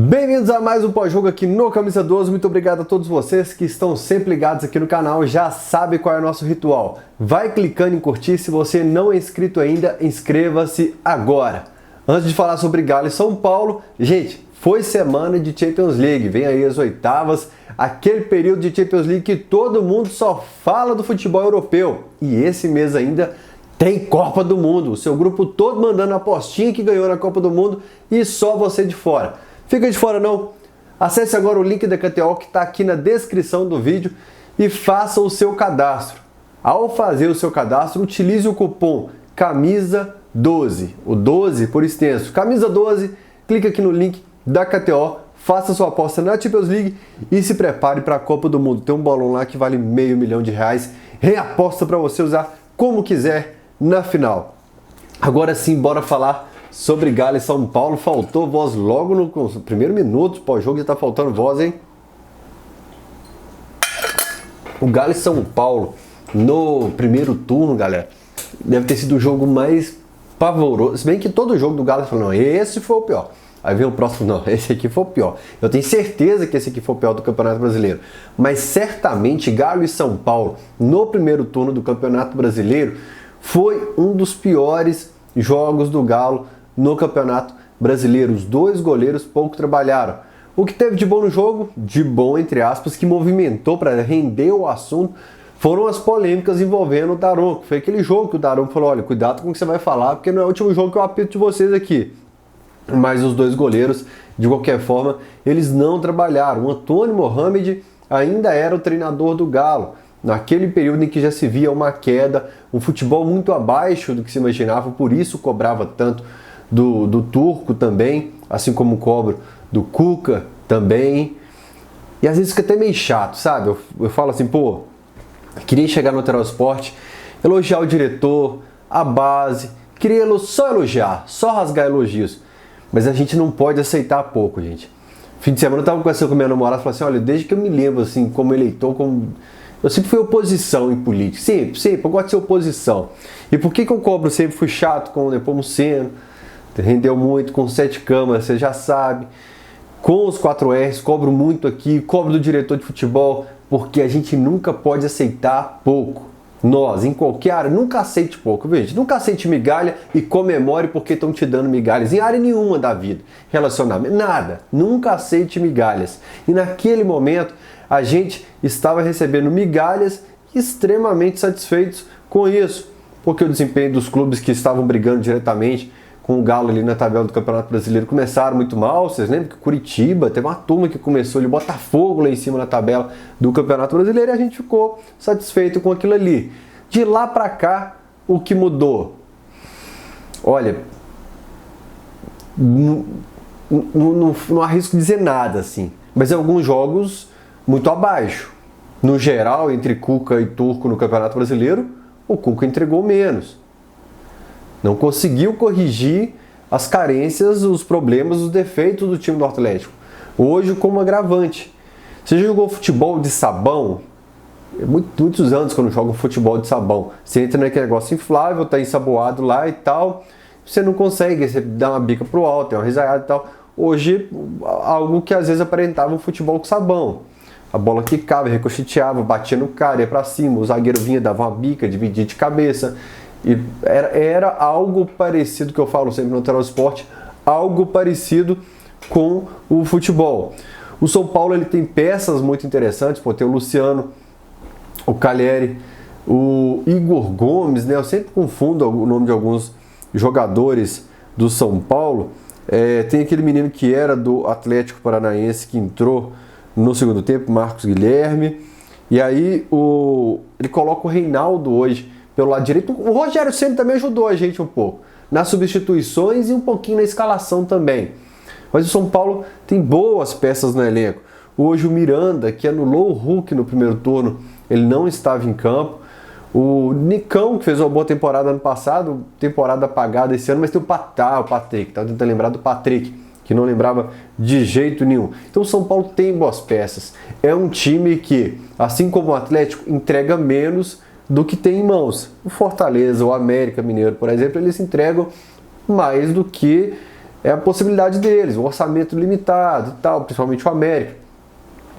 Bem-vindos a mais um pós-jogo aqui no Camisa 12. Muito obrigado a todos vocês que estão sempre ligados aqui no canal. Já sabe qual é o nosso ritual. Vai clicando em curtir. Se você não é inscrito ainda, inscreva-se agora. Antes de falar sobre Galo e São Paulo, gente, foi semana de Champions League. Vem aí as oitavas, aquele período de Champions League que todo mundo só fala do futebol europeu. E esse mês ainda tem Copa do Mundo. O seu grupo todo mandando a apostinha que ganhou na Copa do Mundo e só você de fora. Fica de fora não. Acesse agora o link da KTO que está aqui na descrição do vídeo e faça o seu cadastro. Ao fazer o seu cadastro, utilize o cupom CAMISA12, o 12 por extenso. CAMISA12, clica aqui no link da KTO, faça sua aposta na Champions League e se prepare para a Copa do Mundo. Tem um bolão lá que vale R$500 mil. Reaposta para você usar como quiser na final. Agora sim, bora falar sobre Galo e São Paulo. Faltou voz logo no primeiro minuto, pós-jogo já tá faltando voz, hein? O Galo e São Paulo no primeiro turno, galera, deve ter sido o jogo mais pavoroso. Se bem que todo jogo do Galo falou, não, esse foi o pior. Aí vem o próximo, não, esse aqui foi o pior. Eu tenho certeza que esse aqui foi o pior do Campeonato Brasileiro. Mas certamente Galo e São Paulo no primeiro turno do Campeonato Brasileiro foi um dos piores jogos do Galo no Campeonato Brasileiro. Os dois goleiros pouco trabalharam. O que teve de bom no jogo, de bom entre aspas, que movimentou para render o assunto, foram as polêmicas envolvendo o Daronco. Foi aquele jogo que o Daronco falou, olha, cuidado com o que você vai falar, porque não é o último jogo que eu apito de vocês aqui. Mas os dois goleiros, de qualquer forma, eles não trabalharam. O Antônio Mohamed ainda era o treinador do Galo, naquele período em que já se via uma queda, um futebol muito abaixo do que se imaginava, por isso cobrava tanto do Turco também, assim como cobro do Cuca também. E às vezes fica até meio chato, sabe? Eu falo assim, pô, queria chegar no Lateral Esporte, elogiar o diretor, a base, queria só elogiar, só rasgar elogios. Mas a gente não pode aceitar pouco, gente. Fim de semana eu tava conversando com minha namorada e falei assim, olha, desde que eu me lembro assim, como eleitor, eu sempre fui oposição em política, sempre, eu gosto de ser oposição. E por que eu cobro sempre? Fui chato com o Nepomuceno, rendeu muito, com 7 câmaras, você já sabe. Com os 4Rs, cobro muito aqui, cobro do diretor de futebol, porque a gente nunca pode aceitar pouco. Nós, em qualquer área, nunca aceite pouco, veja, nunca aceite migalha e comemore porque estão te dando migalhas, em área nenhuma da vida, relacionamento, nada, nunca aceite migalhas. E naquele momento, a gente estava recebendo migalhas extremamente satisfeitos com isso, porque o desempenho dos clubes que estavam brigando diretamente com o Galo ali na tabela do Campeonato Brasileiro começaram muito mal. Vocês lembram que Curitiba teve uma turma que começou ali, Botafogo lá em cima na tabela do Campeonato Brasileiro, e a gente ficou satisfeito com aquilo ali. De lá pra cá, o que mudou? Olha, não arrisco dizer nada assim, mas alguns jogos muito abaixo. No geral, entre Cuca e Turco no Campeonato Brasileiro, o Cuca entregou menos. Não conseguiu corrigir as carências, os problemas, os defeitos do time do Atlético. Hoje, como agravante. Você já jogou futebol de sabão? Muitos anos que eu não jogo futebol de sabão. Você entra naquele negócio inflável, tá ensaboado lá e tal. Você não consegue, você dá uma bica pro alto, tem uma risaiada e tal. Hoje, algo que às vezes aparentava um futebol com sabão. A bola quicava, ricocheteava, batia no cara, ia pra cima, o zagueiro vinha, dava uma bica, dividia de cabeça. E era algo parecido, que eu falo sempre no Lateral Esporte, algo parecido com o futebol. O São Paulo ele tem peças muito interessantes, pô, tem o Luciano, o Caleri, o Igor Gomes, né? Eu sempre confundo o nome de alguns jogadores do São Paulo. Tem aquele menino que era do Atlético Paranaense, que entrou no segundo tempo, Marcos Guilherme. E aí ele coloca o Reinaldo hoje pelo lado direito. O Rogério Ceni também ajudou a gente um pouco nas substituições e um pouquinho na escalação também. Mas o São Paulo tem boas peças no elenco. Hoje o Miranda, que anulou o Hulk no primeiro turno, ele não estava em campo. O Nicão, que fez uma boa temporada ano passado, temporada apagada esse ano, mas tem o Patrick, estava tentando lembrar do Patrick, que não lembrava de jeito nenhum. Então o São Paulo tem boas peças. É um time que, assim como o Atlético, entrega menos do que tem em mãos. O Fortaleza, o América Mineiro, por exemplo, eles entregam mais do que é a possibilidade deles, o orçamento limitado e tal, principalmente o América.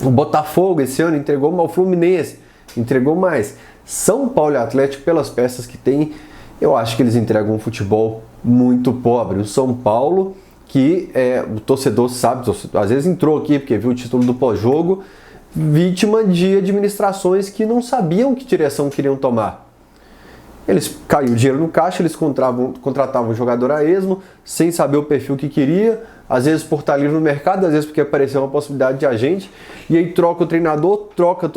O Botafogo esse ano entregou ao Fluminense, entregou mais. São Paulo e Atlético, pelas peças que tem, eu acho que eles entregam um futebol muito pobre. O São Paulo, que o torcedor sabe, às vezes entrou aqui porque viu o título do pós-jogo, vítima de administrações que não sabiam que direção queriam tomar. Eles caiu o dinheiro no caixa, eles contratavam um jogador a esmo, sem saber o perfil que queria, às vezes por estar livre no mercado, às vezes porque apareceu uma possibilidade de agente, e aí troca o treinador, troca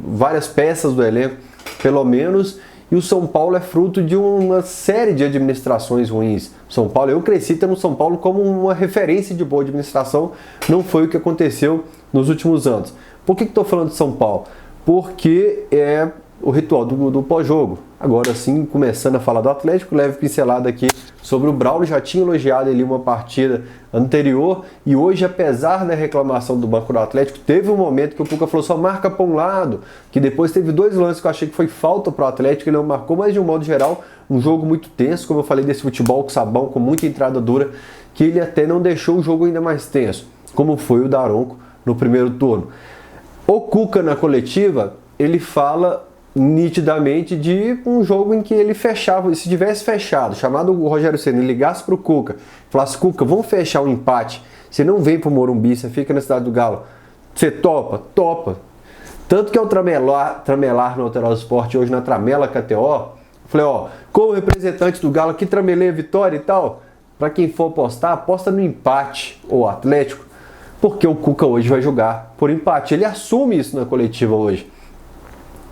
várias peças do elenco, pelo menos, e o São Paulo é fruto de uma série de administrações ruins. São Paulo, eu cresci tendo o São Paulo como uma referência de boa administração, não foi o que aconteceu nos últimos anos. Por que estou falando de São Paulo? Porque é o ritual do pós-jogo. Agora sim, começando a falar do Atlético, leve pincelada aqui sobre o Braulio. Já tinha elogiado ali uma partida anterior e hoje, apesar da reclamação do banco do Atlético, teve um momento que o Cuca falou só marca para um lado, que depois teve 2 lances que eu achei que foi falta para o Atlético, ele não marcou, mas de um modo geral, um jogo muito tenso, como eu falei desse futebol com sabão, com muita entrada dura, que ele até não deixou o jogo ainda mais tenso, como foi o Daronco no primeiro turno. O Cuca na coletiva, ele fala nitidamente de um jogo em que ele fechava, se tivesse fechado, chamado o Rogério Ceni, ligasse para o Cuca, falasse, Cuca, vamos fechar um empate, você não vem para o Morumbi, você fica na Cidade do Galo, você topa? Topa. Tanto que ao tramelar no Alterosa Esporte hoje na Tramela KTO, falei, como representante do Galo, aqui tramelei a vitória e tal, para quem for apostar, aposta no empate, o Atlético, porque o Cuca hoje vai jogar por empate, ele assume isso na coletiva hoje.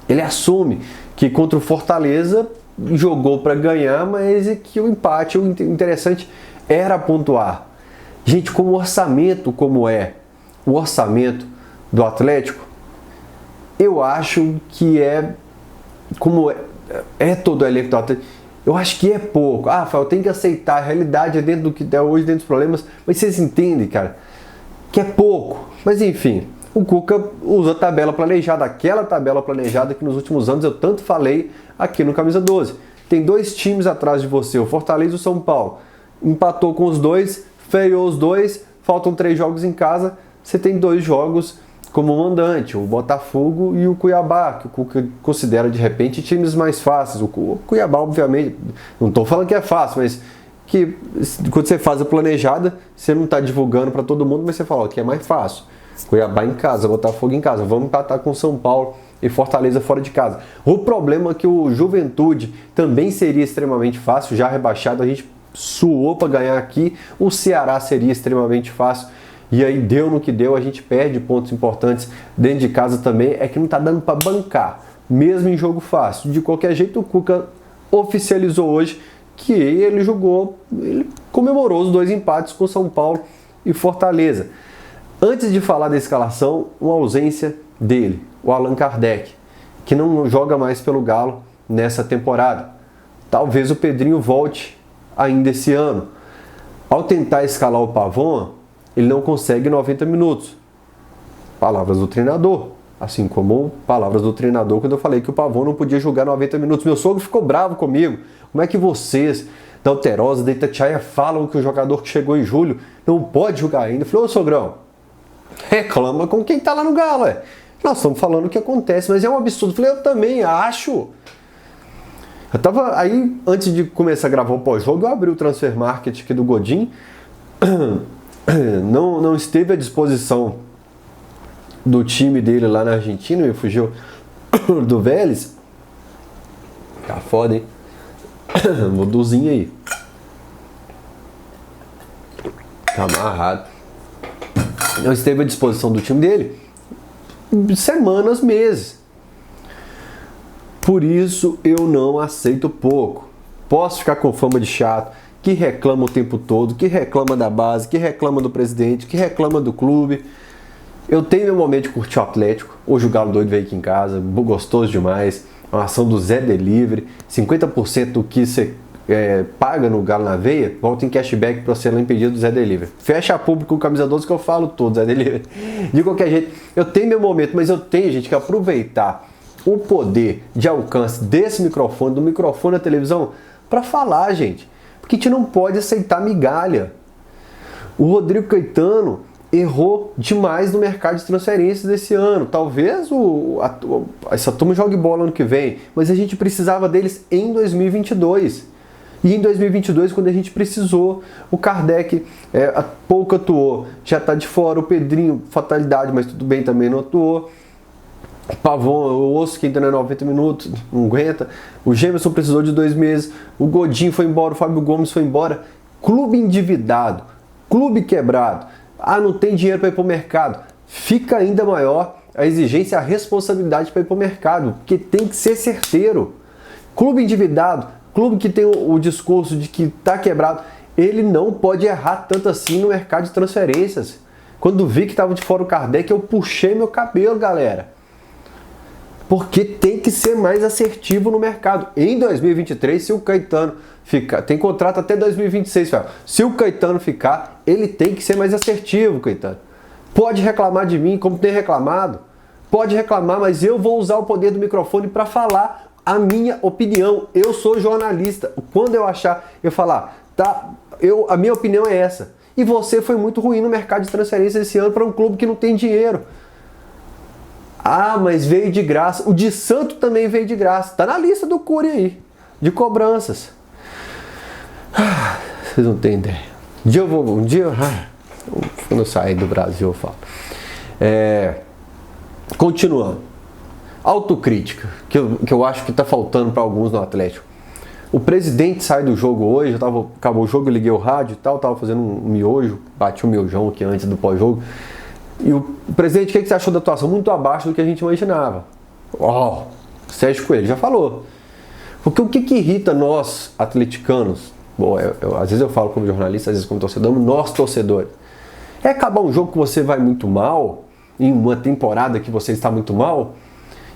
Ele assume que contra o Fortaleza jogou para ganhar, mas que o empate, o interessante era pontuar. Gente, com o orçamento como é o orçamento do Atlético, eu acho que como é todo o elenco do Atlético, eu acho que é pouco. Rafael, tem que aceitar, a realidade é dentro do que é hoje, dentro dos problemas, mas vocês entendem, cara, que é pouco. Mas enfim, o Cuca usa a tabela planejada, aquela tabela planejada que nos últimos anos eu tanto falei aqui no Camisa 12. Tem 2 times atrás de você, o Fortaleza e o São Paulo. Empatou com os 2, freou os 2, faltam 3 jogos em casa, você tem 2 jogos como mandante, o Botafogo e o Cuiabá, que o Cuca considera de repente times mais fáceis. O Cuiabá, obviamente, não estou falando que é fácil, mas que quando você faz a planejada, você não está divulgando para todo mundo, mas você fala que é mais fácil. Cuiabá em casa, Botafogo em casa, vamos empatar com São Paulo e Fortaleza fora de casa. O problema é que o Juventude também seria extremamente fácil, já rebaixado, a gente suou para ganhar aqui, o Ceará seria extremamente fácil, e aí deu no que deu, a gente perde pontos importantes dentro de casa também, é que não está dando para bancar, mesmo em jogo fácil. De qualquer jeito, o Cuca oficializou hoje que ele comemorou os 2 empates com São Paulo e Fortaleza. Antes de falar da escalação, uma ausência dele, o Allan Kardec, que não joga mais pelo Galo nessa temporada. Talvez o Pedrinho volte ainda esse ano. Ao tentar escalar o Pavon, ele não consegue 90 minutos. Palavras do treinador. Assim como palavras do treinador quando eu falei que o Pavon não podia jogar 90 minutos. Meu sogro ficou bravo comigo. Como é que vocês, da Alterosa, da Itatiaia, falam que o jogador que chegou em julho não pode jogar ainda? Eu falei, ô sogrão, reclama com quem tá lá no Galo, Nós estamos falando o que acontece, mas é um absurdo. Eu falei, eu também acho. Eu tava aí, antes de começar a gravar o pós-jogo, eu abri o Transfer Market aqui do Godin. Não esteve à disposição do time dele lá na Argentina, me fugiu do Vélez. Tá foda, hein? Muduzinho aí. Tá amarrado. Não esteve à disposição do time dele semanas, meses. Por isso eu não aceito pouco. Posso ficar com fama de chato, que reclama o tempo todo, que reclama da base, que reclama do presidente, que reclama do clube. Eu tenho meu momento de curtir o Atlético. Hoje o Galo doido veio aqui em casa, gostoso demais. Uma ação do Zé Delivery, 50% do que você paga no Galo na Veia, volta em cashback para você lá em pedido do Zé Delivery. Fecha público com camisa 12 que eu falo tudo, Zé Delivery. De qualquer jeito, eu tenho meu momento, mas eu tenho, gente, que aproveitar o poder de alcance desse microfone, do microfone da televisão, para falar, gente. Porque a gente não pode aceitar migalha. O Rodrigo Caetano errou demais no mercado de transferências desse ano. Talvez essa turma jogue bola ano que vem, mas a gente precisava deles em 2022. E em 2022, quando a gente precisou, o Kardec pouco atuou, já está de fora. O Pedrinho, fatalidade, mas tudo bem, também não atuou. O Pavon, o Osso, que ainda não é 90 minutos, não aguenta. O Gemerson precisou de 2 meses. O Godinho foi embora, o Fábio Gomes foi embora. Clube endividado, clube quebrado. Ah, não tem dinheiro para ir para o mercado. Fica ainda maior a exigência, a responsabilidade para ir para o mercado, porque tem que ser certeiro. Clube endividado, clube que tem o discurso de que está quebrado, ele não pode errar tanto assim no mercado de transferências. Quando vi que estava de fora o Kardec, eu puxei meu cabelo, galera. Porque tem que ser mais assertivo no mercado. Em 2023, se o Caetano ficar, tem contrato até 2026, velho. Se o Caetano ficar, ele tem que ser mais assertivo, Caetano. Pode reclamar de mim, como tem reclamado. Pode reclamar, mas eu vou usar o poder do microfone para falar a minha opinião. Eu sou jornalista. Quando eu achar, eu falar, tá, a minha opinião é essa. E você foi muito ruim no mercado de transferência esse ano para um clube que não tem dinheiro. Ah, mas veio de graça. O de Santo também veio de graça. Tá na lista do Cury aí, de cobranças. Vocês não têm ideia. Quando eu sair do Brasil eu falo. Continuando. Autocrítica, que eu acho que tá faltando para alguns no Atlético. O presidente sai do jogo hoje, acabou o jogo, eu liguei o rádio e tal, tava fazendo um miojo, bati um miojão aqui antes do pós-jogo. E o presidente, o que você achou da atuação? Muito abaixo do que a gente imaginava. Sérgio Coelho já falou. Porque o que irrita nós, atleticanos, bom, às vezes eu falo como jornalista, às vezes como torcedor, nós torcedores, é acabar um jogo que você vai muito mal, em uma temporada que você está muito mal,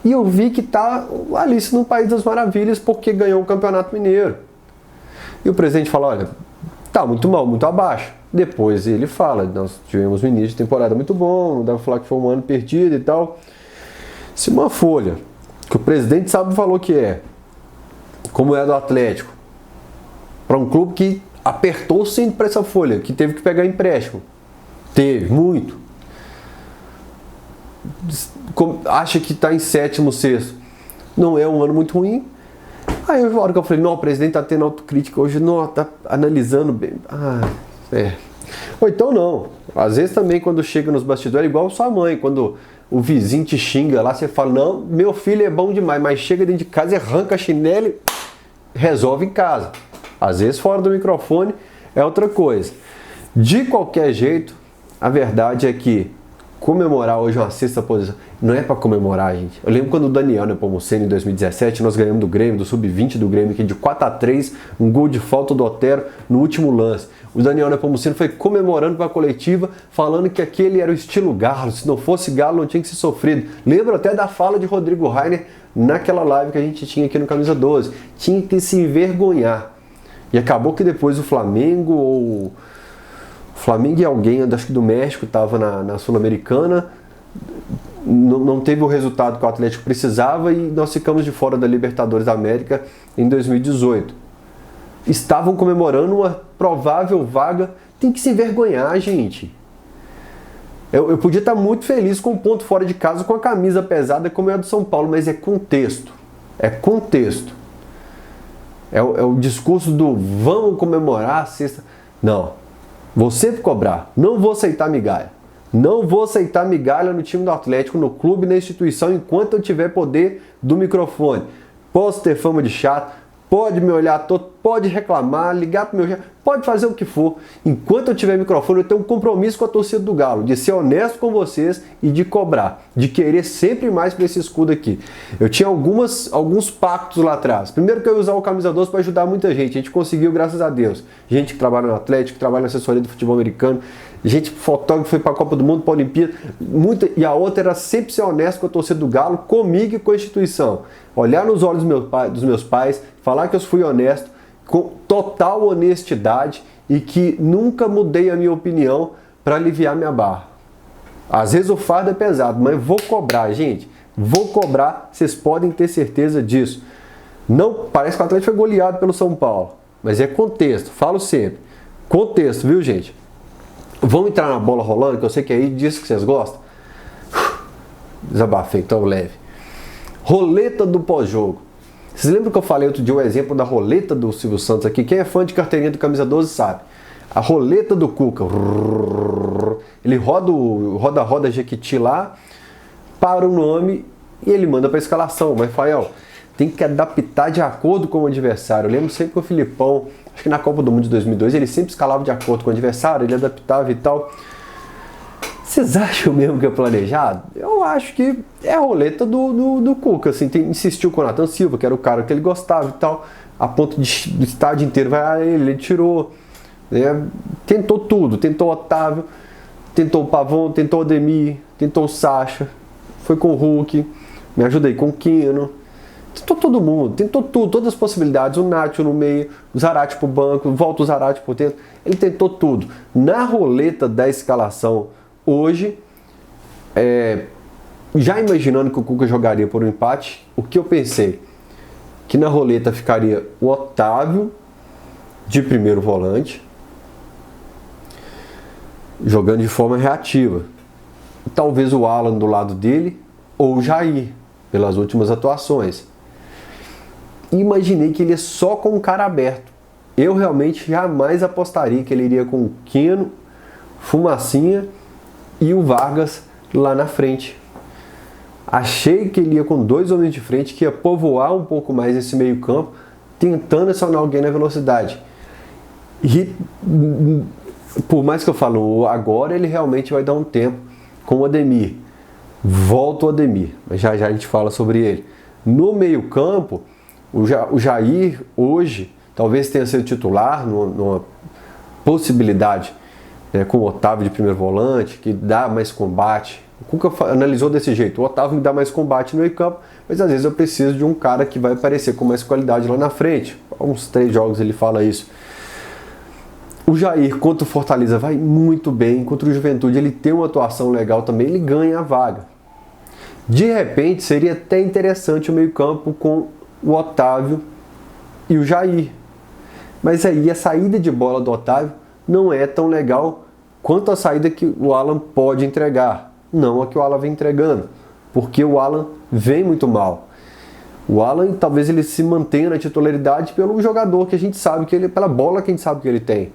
e eu vi que tá Alice no País das Maravilhas porque ganhou o Campeonato Mineiro. E o presidente fala, olha, tá muito mal, muito abaixo. Depois ele fala, nós tivemos um início de temporada muito bom, não dá pra falar que foi um ano perdido e tal. Se uma folha, que o presidente sabe falou que como é do Atlético, para um clube que apertou o cinto para essa folha, que teve que pegar empréstimo. Teve, muito. Acha que está em 7º, 6º. Não é um ano muito ruim. Aí a hora que eu falei, não, o presidente está tendo autocrítica hoje, não, está analisando bem. Ou então não. Às vezes também quando chega nos bastidores, é igual sua mãe, quando o vizinho te xinga lá, você fala, não, meu filho é bom demais, mas chega dentro de casa e arranca a chinela e resolve em casa. Às vezes fora do microfone é outra coisa. De qualquer jeito, a verdade é que comemorar hoje uma 6ª posição, não é para comemorar, gente. Eu lembro quando o Daniel Nepomuceno, em 2017, nós ganhamos do Grêmio, do Sub-20 do Grêmio, que de 4-3, um gol de falta do Otero no último lance. O Daniel Nepomuceno foi comemorando para a coletiva, falando que aquele era o estilo Galo, se não fosse Galo não tinha que ser sofrido. Lembro até da fala de Rodrigo Rainer naquela live que a gente tinha aqui no Camisa 12. Tinha que se envergonhar. E acabou que depois o Flamengo e alguém, acho que do México, estava na Sul-Americana, não teve o resultado que o Atlético precisava e nós ficamos de fora da Libertadores da América em 2018. Estavam comemorando uma provável vaga. Tem que se envergonhar, gente. Eu podia estar muito feliz com um ponto fora de casa, com a camisa pesada como é a do São Paulo, mas é contexto. É contexto. É o discurso do vamos comemorar a 6ª. Não. Vou sempre cobrar. Não vou aceitar migalha. Não vou aceitar migalha no time do Atlético, no clube, na instituição, enquanto eu tiver poder do microfone. Posso ter fama de chato, pode me olhar todo, pode reclamar, ligar pro meu chefe, pode fazer o que for. Enquanto eu tiver microfone, eu tenho um compromisso com a torcida do Galo, de ser honesto com vocês e de cobrar, de querer sempre mais para esse escudo aqui. Eu tinha alguns pactos lá atrás. Primeiro que eu ia usar o Camisa 12 para ajudar muita gente. A gente conseguiu, graças a Deus. Gente que trabalha no Atlético, que trabalha na assessoria do futebol americano, gente fotógrafo que foi para a Copa do Mundo, para a Olimpíada, e a outra era sempre ser honesto com a torcida do Galo, comigo e com a instituição. Olhar nos olhos dos meus pais, falar que eu fui honesto, com total honestidade e que nunca mudei a minha opinião para aliviar minha barra. Às vezes o fardo é pesado, mas vou cobrar, gente. Vou cobrar, vocês podem ter certeza disso. Não, parece que o Atlético foi goleado pelo São Paulo. mas é contexto, falo sempre. Contexto, viu, gente? Vamos entrar na bola rolando, que eu sei que é aí disso que vocês gostam. Desabafei, tão leve. Roleta do pós-jogo. Vocês lembram que eu falei outro dia o exemplo da roleta do Silvio Santos aqui? Quem é fã de carteirinha do Camisa 12 sabe. A roleta do Cuca. Ele roda Jequiti lá, para o nome e ele manda para a escalação. Mas, Rafael, tem que adaptar de acordo com o adversário. Eu lembro sempre que o Filipão, acho que na Copa do Mundo de 2002, ele sempre escalava de acordo com o adversário, ele adaptava e tal. Vocês acham mesmo que é planejado? Eu acho que é a roleta do Cuca, assim, insistiu com o Nathan Silva, que era o cara que ele gostava e tal, a ponto do estádio inteiro vai a ele tirou, né? Tentou tudo, tentou o Otávio, tentou o Pavão, tentou o Ademir, tentou o Sacha, foi com o Hulk, me ajuda aí com o Quino, tentou todo mundo, tentou tudo, todas as possibilidades, o Nacho no meio, o Zarate pro banco, volta o Zarate por dentro, ele tentou tudo. Na roleta da escalação, hoje, já imaginando que o Cuca jogaria por um empate, o que eu pensei? Que na roleta ficaria o Otávio de primeiro volante, jogando de forma reativa. Talvez o Alan do lado dele, ou o Jair, pelas últimas atuações. Imaginei que ele ia só com o cara aberto. Eu realmente jamais apostaria que ele iria com o Quino, Fumacinha e o Vargas lá na frente. Achei que ele ia com dois homens de frente, que ia povoar um pouco mais esse meio campo, tentando acionar alguém na velocidade. E por mais que eu falo, agora ele realmente vai dar um tempo com o Ademir. Volta o Ademir, mas já a gente fala sobre ele. No meio campo, o Jair hoje talvez tenha sido titular numa possibilidade, com o Otávio de primeiro volante, que dá mais combate. O Cuca analisou desse jeito, o Otávio me dá mais combate no meio campo, mas às vezes eu preciso de um cara que vai aparecer com mais qualidade lá na frente. Há uns 3 jogos ele fala isso. O Jair contra o Fortaleza vai muito bem, contra o Juventude ele tem uma atuação legal também, ele ganha a vaga. De repente seria até interessante o meio campo com o Otávio e o Jair. Mas aí a saída de bola do Otávio não é tão legal quanto a saída que o Alan pode entregar. Não a que o Alan vem entregando, porque o Alan vem muito mal. O Alan talvez ele se mantenha na titularidade pelo jogador que a gente sabe que ele, pela bola que a gente sabe que ele tem.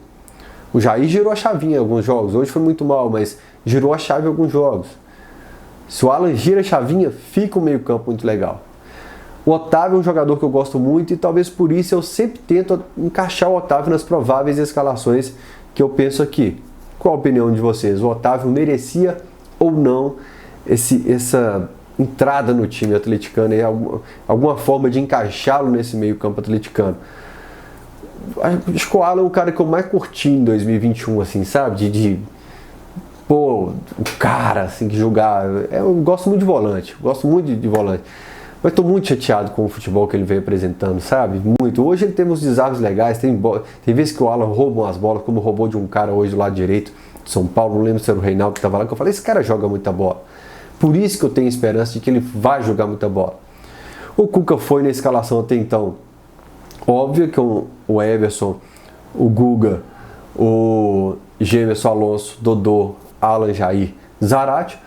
O Jair girou a chavinha em alguns jogos, hoje foi muito mal, mas girou a chave em alguns jogos. Se o Alan gira a chavinha, fica um meio campo muito legal. O Otávio é um jogador que eu gosto muito e talvez por isso eu sempre tento encaixar o Otávio nas prováveis escalações que eu penso aqui. Qual a opinião de vocês? O Otávio merecia ou não essa entrada no time atleticano e alguma forma de encaixá-lo nesse meio campo atleticano? Acho que o Alan é o cara que eu mais curti em 2021, assim, sabe? Pô, o cara, assim, que jogar. Eu gosto muito de volante, gosto muito de volante. Mas estou muito chateado com o futebol que ele vem apresentando, sabe? Muito. Hoje ele tem uns desarmes legais, tem vezes que o Alan rouba umas bolas, como roubou de um cara hoje do lado direito de São Paulo, não lembro se era o Reinaldo que estava lá, que eu falei, esse cara joga muita bola. Por isso que eu tenho esperança de que ele vai jogar muita bola. O Cuca foi na escalação até então. Óbvio que o Everson, o Guga, o Gemerson Alonso, Dodô, Alan, Jair, Zarate,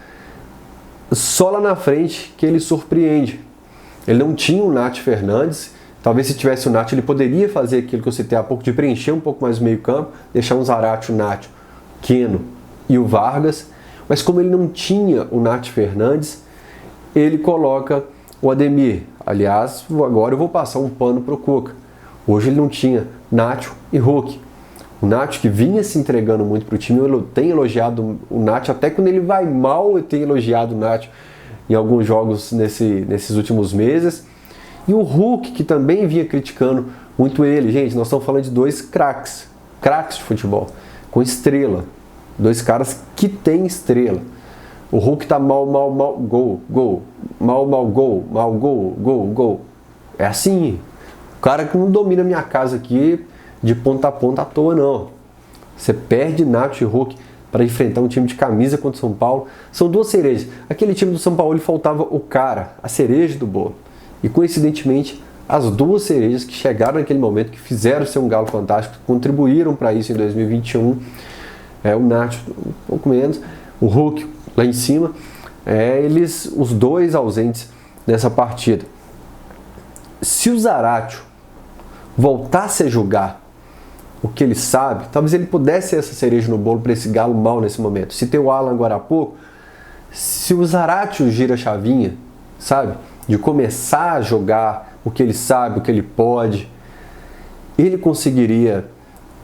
só lá na frente que ele surpreende. Ele não tinha o Nath Fernandes, talvez se tivesse o Nath ele poderia fazer aquilo que eu citei há pouco, de preencher um pouco mais o meio campo, deixar um Zarate, o Nath, Quino e o Vargas, mas como ele não tinha o Nath Fernandes, ele coloca o Ademir. Aliás, agora eu vou passar um pano para o Cuca. Hoje ele não tinha Nacho e Hulk. O Nacho que vinha se entregando muito para o time, eu tenho elogiado o Nacho, até quando ele vai mal eu tenho elogiado o Nacho em alguns jogos nesses últimos meses. E o Hulk, que também vinha criticando muito ele. Gente, nós estamos falando de 2 craques de futebol, com estrela. 2 caras que têm estrela. O Hulk tá mal, gol, mal, gol. É assim. O cara que não domina minha casa aqui de ponta a ponta à toa, não. Você perde Nacho e Hulk para enfrentar um time de camisa contra o São Paulo. São 2 cerejas. Aquele time do São Paulo faltava o cara, a cereja do bolo. E coincidentemente as duas cerejas que chegaram naquele momento, que fizeram ser um Galo fantástico, contribuíram para isso em 2021. O Nacho um pouco menos, o Hulk lá em cima, os dois ausentes nessa partida. Se o Zaratio voltasse a jogar o que ele sabe, talvez ele pudesse ser essa cereja no bolo para esse Galo mal nesse momento. Se tem o Alan agora há pouco, se o Zaratio gira a chavinha, sabe, de começar a jogar o que ele sabe, o que ele pode, ele conseguiria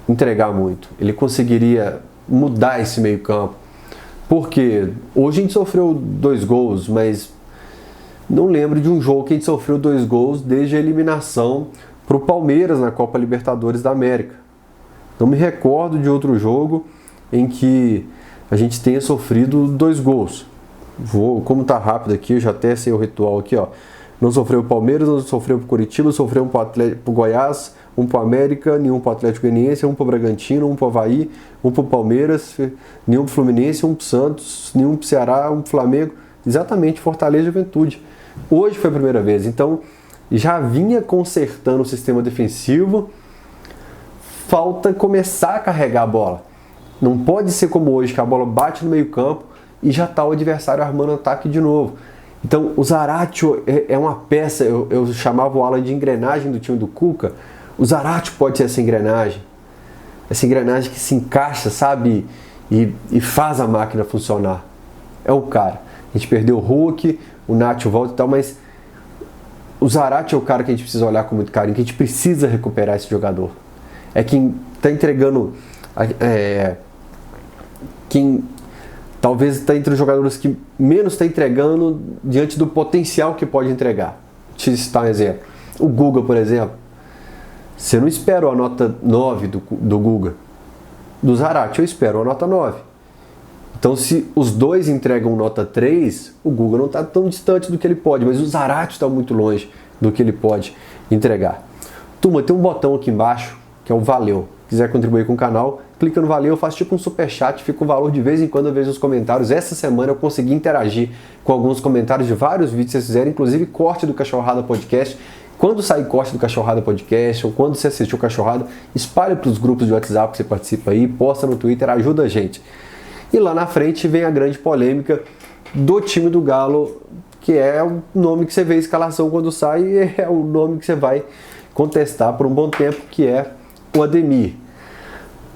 entregar muito, ele conseguiria mudar esse meio campo. Porque hoje a gente sofreu 2 gols, mas não lembro de um jogo que a gente sofreu 2 gols desde a eliminação para o Palmeiras na Copa Libertadores da América. Não me recordo de outro jogo em que a gente tenha sofrido 2 gols. Como tá rápido aqui, eu já até sei o ritual aqui, ó. Não sofreu o Palmeiras, não sofreu o Curitiba, sofreu um para o Goiás, um para o América, nenhum para o Atlético Goianiense, um para o Bragantino, um para o Avaí, um para o Palmeiras, nenhum para o Fluminense, um para o Santos, nenhum para o Ceará, um para o Flamengo. Exatamente, Fortaleza e Juventude. Hoje foi a primeira vez, então já vinha consertando o sistema defensivo, falta começar a carregar a bola. Não pode ser como hoje, que a bola bate no meio campo e já está o adversário armando ataque de novo. Então o Zaratio é uma peça, eu chamava o Alan de engrenagem do time do Cuca. O Zaratio pode ser essa engrenagem que se encaixa, sabe, e faz a máquina funcionar. É o cara. A gente perdeu o Hulk, o Nacho volta e tal, mas o Zaratio é o cara que a gente precisa olhar com muito carinho, que a gente precisa recuperar esse jogador. É quem está entregando, quem talvez está entre os jogadores que menos está entregando diante do potencial que pode entregar. Deixa eu citar um exemplo. O Guga, por exemplo. Você não espera a nota 9 do Guga. Do Zaratio eu espero a nota 9. Então se os dois entregam nota 3, o Guga não está tão distante do que ele pode, mas o Zaratio está muito longe do que ele pode entregar. Turma, tem um botão aqui embaixo que é o Valeu. Se quiser contribuir com o canal, clica no Valeu, eu faço tipo um superchat, fica o valor de vez em quando eu vejo os comentários. Essa semana eu consegui interagir com alguns comentários de vários vídeos que vocês fizeram, inclusive corte do Cachorrada Podcast. Quando sair corte do Cachorrada Podcast ou quando você assistiu o Cachorrada, espalhe para os grupos de WhatsApp que você participa aí, posta no Twitter, ajuda a gente. E lá na frente vem a grande polêmica do time do Galo, que é o nome que você vê a escalação quando sai e é o nome que você vai contestar por um bom tempo, que é o Ademir.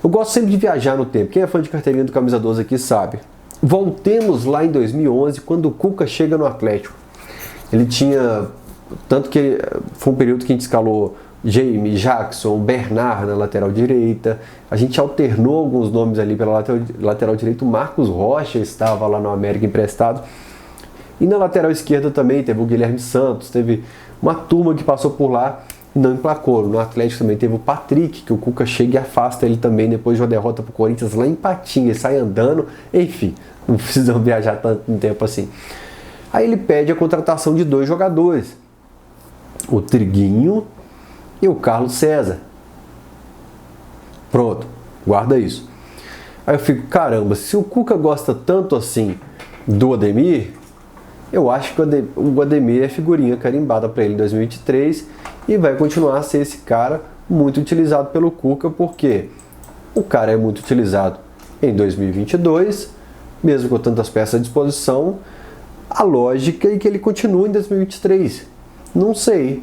Eu gosto sempre de viajar no tempo. Quem é fã de carteirinha do Camisa 12 aqui sabe. Voltemos lá em 2011, quando o Cuca chega no Atlético. Ele tinha... Tanto que foi um período que a gente escalou Jamie, Jackson, Bernard na lateral direita. A gente alternou alguns nomes ali pela lateral direita. O Marcos Rocha estava lá no América emprestado. E na lateral esquerda também teve o Guilherme Santos. Teve uma turma que passou por lá e não emplacou. No Atlético também teve o Patrick, que o Cuca chega e afasta ele também depois de uma derrota para o Corinthians lá em Patinga. Ele sai andando. Enfim, não precisamos viajar tanto tempo assim. Aí ele pede a contratação de 2 jogadores. O Triguinho e o Carlos César. Pronto, guarda isso. Aí eu fico, caramba, se o Cuca gosta tanto assim do Ademir, eu acho que o Ademir é figurinha carimbada para ele em 2023 e vai continuar a ser esse cara muito utilizado pelo Cuca, porque o cara é muito utilizado em 2022, mesmo com tantas peças à disposição. A lógica é que ele continue em 2023. Não sei.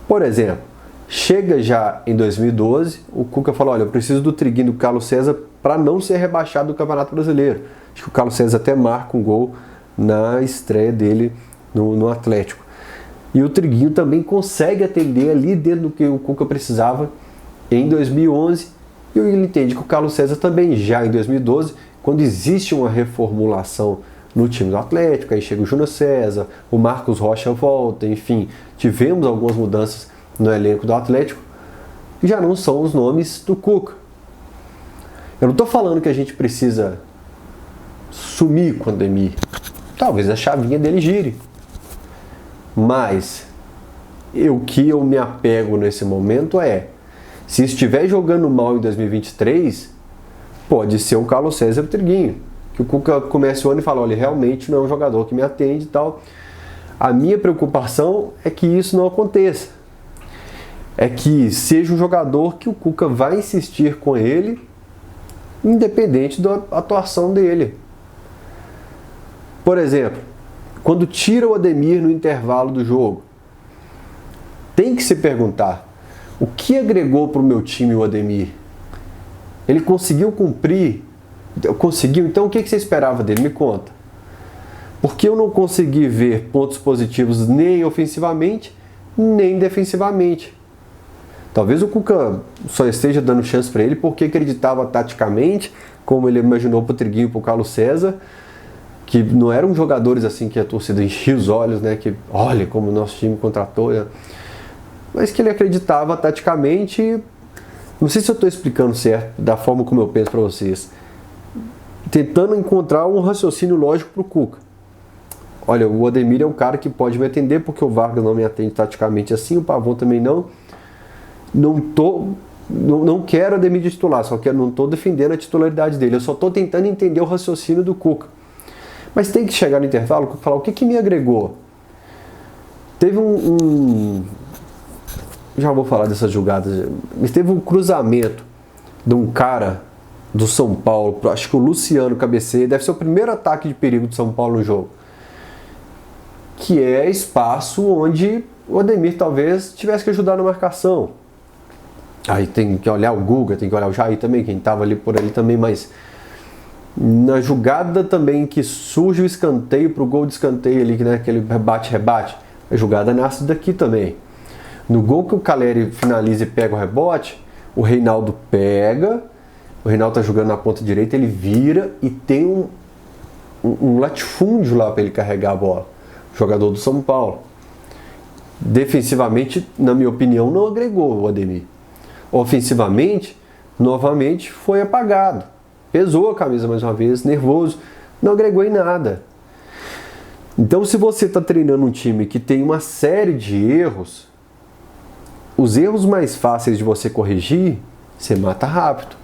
Por exemplo, chega já em 2012, o Cuca falou, olha, eu preciso do Triguinho do Carlos César para não ser rebaixado do Campeonato Brasileiro. Acho que o Carlos César até marca um gol na estreia dele no Atlético. E o Triguinho também consegue atender ali dentro do que o Cuca precisava em 2011. E ele entende que o Carlos César também já em 2012, quando existe uma reformulação no time do Atlético, aí chega o Júnior César, o Marcos Rocha volta, enfim, tivemos algumas mudanças no elenco do Atlético, que já não são os nomes do Cuca. Eu não estou falando que a gente precisa sumir com o Ademir, talvez a chavinha dele gire, mas o que eu me apego nesse momento é, se estiver jogando mal em 2023, pode ser o Carlos César e o Triguinho. Que o Cuca comece o ano e fala, olha, realmente não é um jogador que me atende e tal. A minha preocupação é que isso não aconteça. é que seja um jogador que o Cuca vai insistir com ele, independente da atuação dele. Por exemplo, quando tira o Ademir no intervalo do jogo, tem que se perguntar: o que agregou para o meu time o Ademir? Ele conseguiu cumprir? Conseguiu? Então o que você esperava dele? Me conta. Porque eu não consegui ver pontos positivos nem ofensivamente, nem defensivamente. Talvez o Cuca só esteja dando chance para ele porque acreditava taticamente, como ele imaginou para o Triguinho e para o Carlos César, que não eram jogadores assim que a torcida enchia os olhos, né? Que olha como o nosso time contratou, né? Mas que ele acreditava taticamente. Não sei se eu estou explicando certo da forma como eu penso para vocês, tentando encontrar um raciocínio lógico para o Cuca. Olha, o Ademir é um cara que pode me atender porque o Vargas não me atende taticamente assim, o Pavão também não. Não quero Ademir de titular, não estou defendendo a titularidade dele, eu só estou tentando entender o raciocínio do Cuca. Mas tem que chegar no intervalo e falar o que me agregou. Teve já vou falar dessas jogadas, mas teve um cruzamento de um cara do São Paulo, acho que o Luciano cabeceia, deve ser o primeiro ataque de perigo do São Paulo no jogo, que é espaço onde o Ademir talvez tivesse que ajudar na marcação. Aí tem que olhar o Guga, tem que olhar o Jair também, quem estava ali por ali também, mas na jogada também que surge o escanteio para o gol de escanteio ali, né, aquele rebate, a jogada nasce daqui também. No gol que o Caleri finaliza e pega o rebote, o Reinaldo pega, o Reinaldo tá jogando na ponta direita, ele vira e tem um latifúndio lá para ele carregar a bola, jogador do São Paulo. Defensivamente, na minha opinião, não agregou o Ademir. Ofensivamente, novamente foi apagado. Pesou a camisa mais uma vez, nervoso, não agregou em nada. Então, se você está treinando um time que tem uma série de erros, os erros mais fáceis de você corrigir, você mata rápido.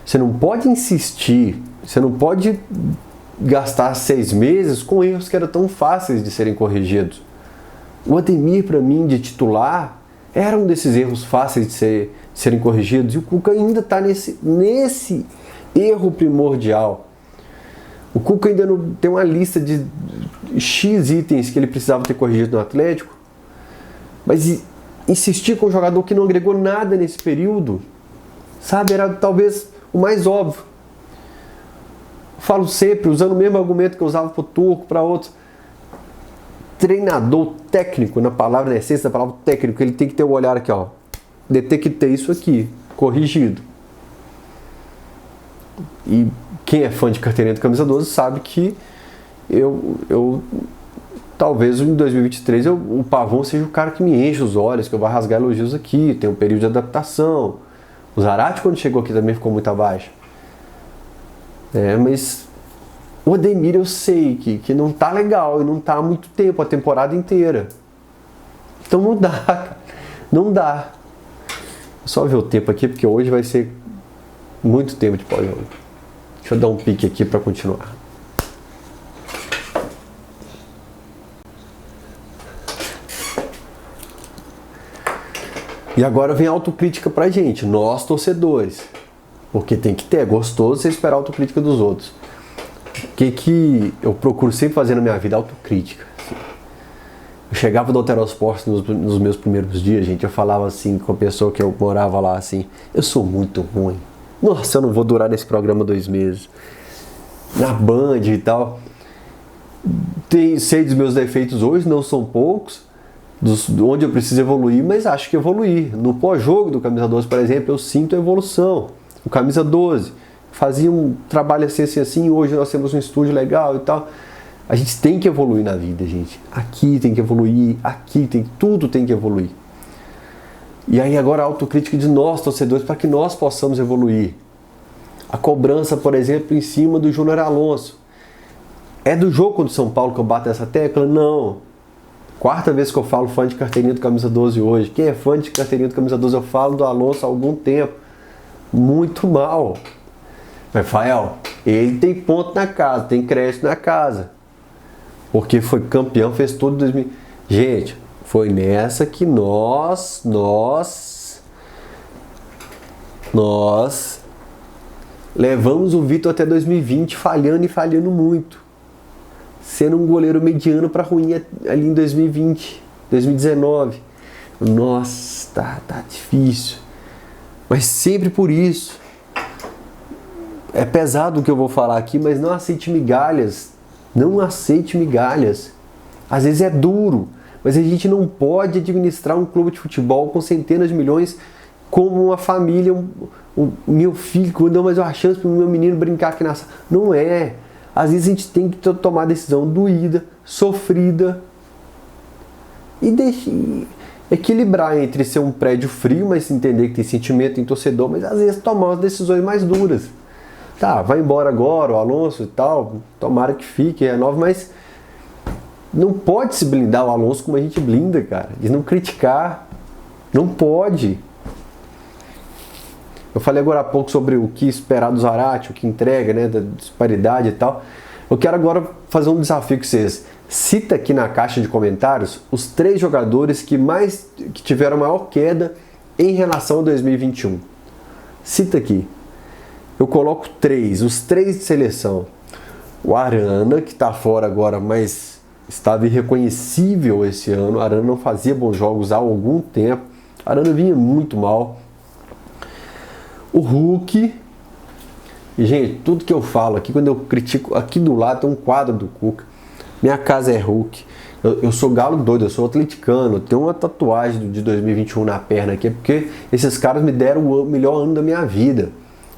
Você não pode insistir, você não pode gastar 6 meses com erros que eram tão fáceis de serem corrigidos. O Ademir, para mim, de titular, era um desses erros fáceis de serem corrigidos, e o Cuca ainda está nesse erro primordial. O Cuca ainda não tem uma lista de X itens que ele precisava ter corrigido no Atlético, mas insistir com um jogador que não agregou nada nesse período, sabe, era talvez o mais óbvio. Falo sempre, usando o mesmo argumento que eu usava para o Turco, para outros. Treinador técnico, na essência da palavra técnico, ele tem que ter o olhar aqui, ó, detectei isso aqui, corrigido. E quem é fã de carteirinha do Camisa 12 sabe que eu talvez em 2023 o Pavão seja o cara que me enche os olhos, que eu vou rasgar elogios aqui, tem um período de adaptação. O Zarate, quando chegou aqui, também ficou muito abaixo. Mas o Ademir eu sei que não tá legal e não tá há muito tempo, a temporada inteira. Então não dá, cara. Não dá. Só ver o tempo aqui, porque hoje vai ser muito tempo de pós-jogo. Deixa eu dar um pique aqui para continuar. E agora vem a autocrítica pra gente, nós torcedores. Porque tem que ter, é gostoso você esperar a autocrítica dos outros. O que eu procuro sempre fazer na minha vida? Autocrítica. Eu chegava do Alterosport nos meus primeiros dias, gente, eu falava assim com a pessoa que eu morava lá, assim, eu sou muito ruim. Nossa, eu não vou durar nesse programa 2 meses. Na Band e tal. Sei dos meus defeitos hoje, não são poucos. Onde eu preciso evoluir, mas acho que evoluí. No pós-jogo do Camisa 12, por exemplo, eu sinto a evolução. O Camisa 12 fazia um trabalho assim, hoje nós temos um estúdio legal e tal. A gente tem que evoluir na vida, gente. Aqui tem que evoluir, tudo tem que evoluir. E aí agora a autocrítica de nós, torcedores, para que nós possamos evoluir. A cobrança, por exemplo, em cima do Júnior Alonso. É do jogo contra o São Paulo que eu bato essa tecla? Não. 4ª vez que eu falo fã de carteirinha do Camisa 12 hoje. Quem é fã de carteirinha do Camisa 12? Eu falo do Alonso há algum tempo. Muito mal. Rafael, ele tem ponto na casa, tem crédito na casa. Porque foi campeão, fez tudo em 2000. Gente, Foi nessa que nós levamos o Vitor até 2020 falhando e falhando muito. Sendo um goleiro mediano para ruim ali em 2020, 2019. Nossa, tá difícil. Mas sempre por isso. É pesado o que eu vou falar aqui, mas não aceite migalhas. Não aceite migalhas. Às vezes é duro, mas a gente não pode administrar um clube de futebol com centenas de milhões como uma família. O meu filho, quando eu mais uma chance para o meu menino brincar aqui na sala. Não é. Às vezes a gente tem que tomar decisão doída, sofrida e equilibrar entre ser um prédio frio, mas entender que tem sentimento, tem torcedor, mas às vezes tomar as decisões mais duras. Tá, vai embora agora o Alonso e tal, tomara que fique, renove, mas não pode se blindar o Alonso como a gente blinda, cara. De não criticar, não pode. Eu falei agora há pouco sobre o que esperar do Zarate, o que entrega, né, da disparidade e tal. Eu quero agora fazer um desafio com vocês. Cita aqui na caixa de comentários os 3 jogadores que tiveram maior queda em relação a 2021. Cita aqui. Eu coloco 3, os 3 de seleção. O Arana, que está fora agora, mas estava irreconhecível esse ano. O Arana não fazia bons jogos há algum tempo. O Arana vinha muito mal. O Hulk, e gente, tudo que eu falo aqui, quando eu critico, aqui do lado tem um quadro do Cuca. Minha casa é Hulk. Eu sou galo doido, eu sou atleticano, eu tenho uma tatuagem de 2021 na perna aqui, porque esses caras me deram o melhor ano da minha vida.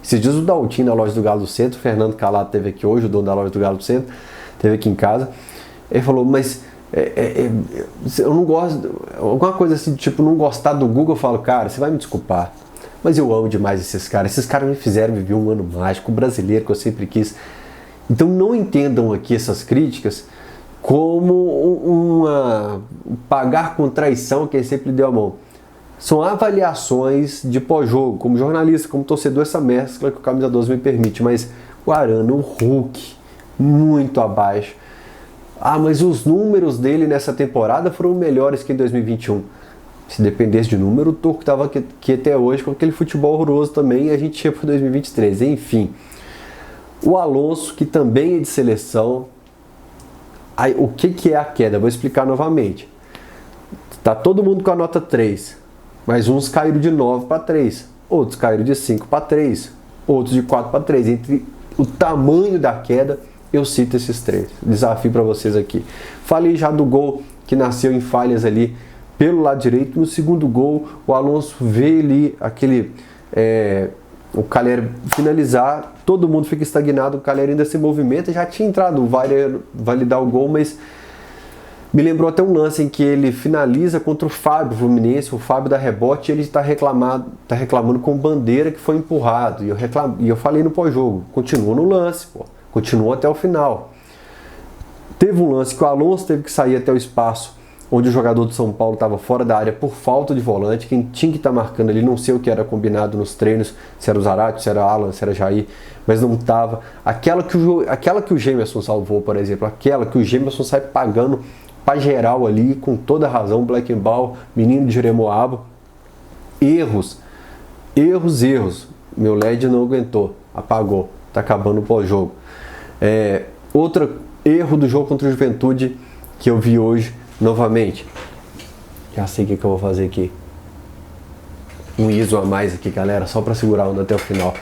Esses dias o Daltinho na loja do Galo do Centro, o Fernando Calado esteve aqui hoje, o dono da loja do Galo do Centro, esteve aqui em casa. Ele falou, mas eu não gosto, alguma coisa assim, tipo, não gostar do Google. Eu falo, cara, você vai me desculpar. Mas eu amo demais esses caras. Esses caras me fizeram viver um ano mágico, o brasileiro que eu sempre quis. Então não entendam aqui essas críticas como pagar com traição quem sempre deu a mão. São avaliações de pós-jogo, como jornalista, como torcedor, essa mescla que o Camisa 12 me permite. Mas o Arana, o Hulk, muito abaixo. Ah, mas os números dele nessa temporada foram melhores que em 2021. Se dependesse de número, o Turco estava aqui até hoje com aquele futebol horroroso também e a gente ia para 2023. Enfim, o Alonso, que também é de seleção. Aí, o que é a queda? Vou explicar novamente. Tá todo mundo com a nota 3, mas uns caíram de 9 para 3, outros caíram de 5 para 3, outros de 4 para 3. Entre o tamanho da queda, eu cito esses 3. Desafio para vocês aqui. Falei já do gol que nasceu em falhas ali pelo lado direito. No segundo gol, o Alonso vê ali o Calher finalizar, todo mundo fica estagnado, o Calher ainda se movimenta, já tinha entrado, vai validar o gol, mas me lembrou até um lance em que ele finaliza contra o Fábio Fluminense, o Fábio dá rebote e ele está reclamando com bandeira que foi empurrado, e eu falei no pós-jogo, continua no lance, continua até o final. Teve um lance que o Alonso teve que sair até o espaço onde o jogador do São Paulo estava fora da área por falta de volante, quem tinha que estar marcando ali, não sei o que era combinado nos treinos, se era o Zarate, se era o Alan, se era Jair, mas não estava. Aquela que o Gemerson salvou, por exemplo, aquela que o Gemerson sai pagando para geral ali, com toda a razão, Black Ball, menino de Jeremoabo. Erros. Meu LED não aguentou, apagou, tá acabando o pós-jogo. Outro erro do jogo contra o Juventude que eu vi hoje, novamente, já sei o que eu vou fazer aqui. Um ISO a mais aqui, galera, só para segurar a onda até o final.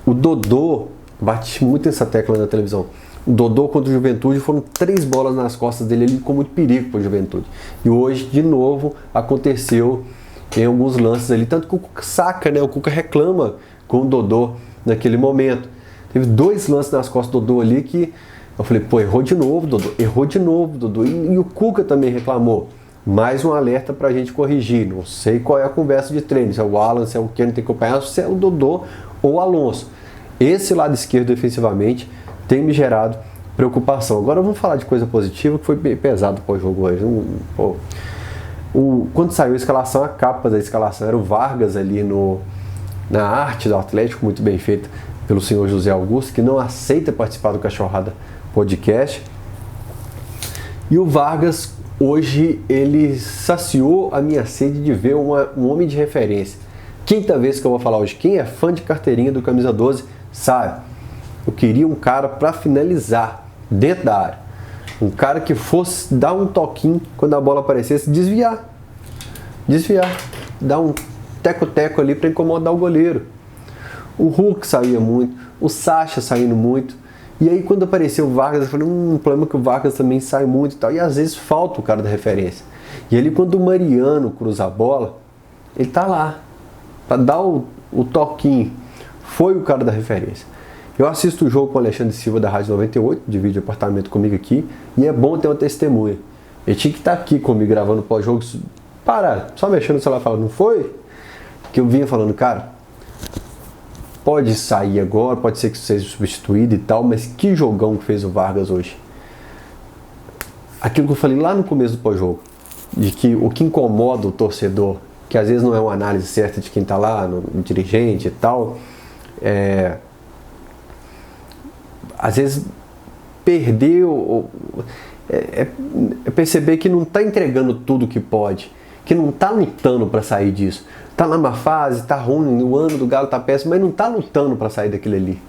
O Dodô, bate muito essa tecla na televisão. O Dodô contra o Juventude foram 3 bolas nas costas dele, ele com muito perigo para o Juventude. E hoje, de novo, aconteceu em alguns lances ali, tanto que o Cuca saca, né? O Cuca reclama com o Dodô naquele momento. Teve 2 lances nas costas do Dodô ali que eu falei, errou de novo, Dodô. E o Cuca também reclamou. Mais um alerta pra gente corrigir. Não sei qual é a conversa de treino, se é o Alan, se é o Kenny, tem que acompanhar, se é o Dodô ou o Alonso. Esse lado esquerdo, defensivamente, tem me gerado preocupação. Agora vamos falar de coisa positiva, que foi bem pesado pós-jogo hoje. Quando saiu a escalação, a capa da escalação era o Vargas ali na arte do Atlético, muito bem feita pelo senhor José Augusto, que não aceita participar do Cachorrada Podcast. E o Vargas hoje ele saciou a minha sede de ver um homem de referência. Quinta vez que eu vou falar hoje. Quem é fã de carteirinha do Camisa 12 sabe. Eu queria um cara para finalizar dentro da área. Um cara que fosse dar um toquinho quando a bola aparecesse, desviar. Dar um teco-teco ali para incomodar o goleiro. O Hulk saía muito, o Sacha saindo muito. E aí quando apareceu o Vargas, eu falei, o problema é que o Vargas também sai muito e tal. E às vezes falta o cara da referência. E ali quando o Mariano cruza a bola, ele tá lá, para dar o toquinho. Foi o cara da referência. Eu assisto o jogo com o Alexandre Silva da Rádio 98, divide apartamento comigo aqui, e é bom ter uma testemunha. Ele tinha que estar aqui comigo gravando pós-jogo, só mexendo no celular falando, não foi? Que eu vinha falando, cara, pode sair agora, pode ser que seja substituído e tal, mas que jogão que fez o Vargas hoje. Aquilo que eu falei lá no começo do pós-jogo, de que o que incomoda o torcedor, que às vezes não é uma análise certa de quem está lá, no dirigente e tal, às vezes perdeu, perceber que não está entregando tudo que pode, que não está lutando para sair disso. Está na má fase, está ruim, o ano do Galo está péssimo, mas não está lutando para sair daquilo ali.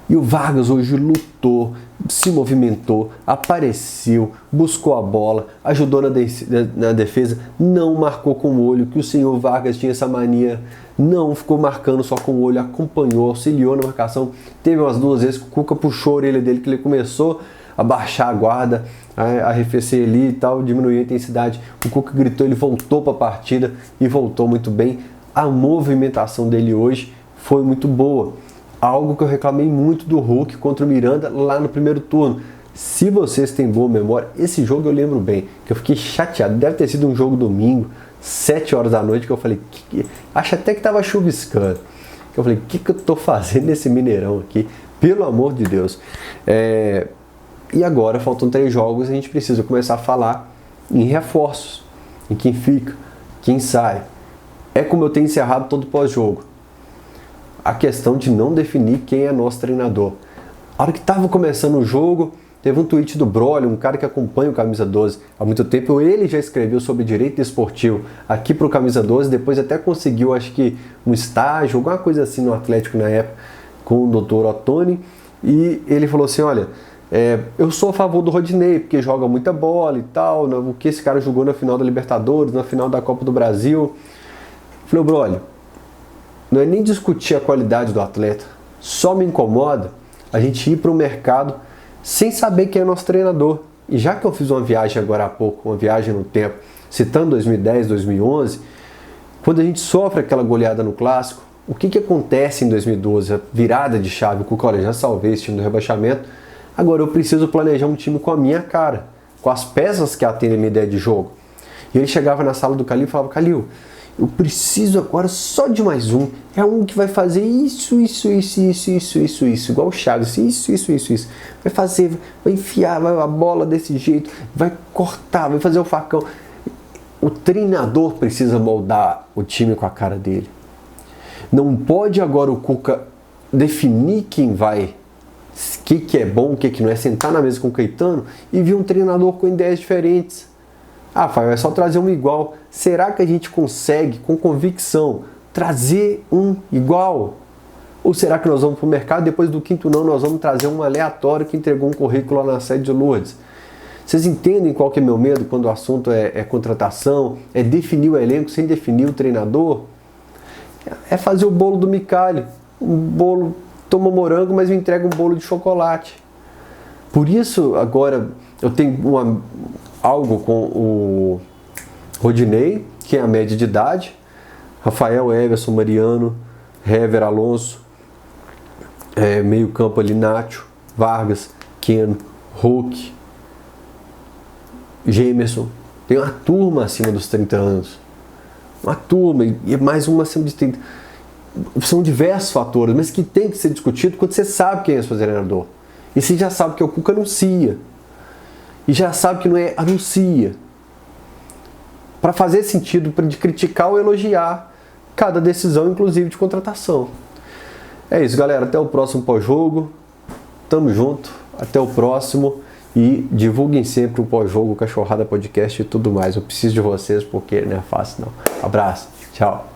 E o Vargas hoje lutou, se movimentou, apareceu, buscou a bola, ajudou na defesa, não marcou com o olho, que o senhor Vargas tinha essa mania, não ficou marcando só com o olho, acompanhou, auxiliou na marcação. Teve umas 2 vezes que o Cuca puxou a orelha dele, que ele começou a baixar a guarda, a arrefecer ali e tal, diminuir a intensidade. O Cuca gritou, ele voltou para a partida e voltou muito bem. A movimentação dele hoje foi muito boa. Algo que eu reclamei muito do Hulk contra o Miranda lá no primeiro turno. Se vocês têm boa memória, esse jogo eu lembro bem, que eu fiquei chateado. Deve ter sido um jogo domingo, 7 horas da noite, que eu falei, acho até que estava chuviscando. Eu falei, o que eu estou fazendo nesse Mineirão aqui? Pelo amor de Deus. E agora faltam 3 jogos e a gente precisa começar a falar em reforços, em quem fica, quem sai. É como eu tenho encerrado todo pós-jogo. A questão de não definir quem é nosso treinador. A hora que estava começando o jogo, teve um tweet do Broly, um cara que acompanha o Camisa 12 há muito tempo. Ele já escreveu sobre direito esportivo aqui para o Camisa 12, depois até conseguiu, acho que, um estágio, alguma coisa assim no Atlético na época, com o Dr. Ottoni. E ele falou assim, olha, eu sou a favor do Rodinei, porque joga muita bola e tal, o que esse cara jogou na final da Libertadores, na final da Copa do Brasil. Eu falei, Broly, não é nem discutir a qualidade do atleta, só me incomoda a gente ir para o mercado sem saber quem é nosso treinador. E já que eu fiz uma viagem agora há pouco, uma viagem no tempo, citando 2010, 2011, quando a gente sofre aquela goleada no Clássico, o que acontece em 2012? A virada de chave, o Cuca, olha, já salvei esse time do rebaixamento, agora eu preciso planejar um time com a minha cara, com as peças que atendem a minha ideia de jogo. E ele chegava na sala do Calil e falava, Calil, eu preciso agora só de mais um. É um que vai fazer isso, igual o Chaves, isso. Vai fazer, vai enfiar a bola desse jeito, vai cortar, vai fazer o facão. O treinador precisa moldar o time com a cara dele. Não pode agora o Cuca definir quem vai, o que é bom, o que não é, sentar na mesa com o Caetano e vir um treinador com ideias diferentes. Ah, Fábio, é só trazer um igual. Será que a gente consegue, com convicção, trazer um igual? Ou será que nós vamos para o mercado, depois do 5º não, nós vamos trazer um aleatório que entregou um currículo lá na sede de Lourdes? Vocês entendem qual que é meu medo quando o assunto é contratação, é definir o elenco sem definir o treinador? É fazer o bolo do Micalho. Um bolo, toma morango, mas me entrega um bolo de chocolate. Por isso, agora, eu tenho algo com o Rodinei, que é a média de idade, Rafael, Everson, Mariano, Hever, Alonso, meio campo ali, Nacho, Vargas, Keno, Hulk, Gemerson. Tem uma turma acima dos 30 anos. Uma turma, e mais uma acima dos 30. São diversos fatores, mas que tem que ser discutido quando você sabe quem é o seu treinador. E você já sabe que o Cuca anuncia. E já sabe que não é anuncia. Para fazer sentido de criticar ou elogiar cada decisão, inclusive de contratação. É isso, galera. Até o próximo pós-jogo. Tamo junto. Até o próximo. E divulguem sempre o pós-jogo, Cachorrada Podcast e tudo mais. Eu preciso de vocês porque não é fácil não. Abraço, tchau.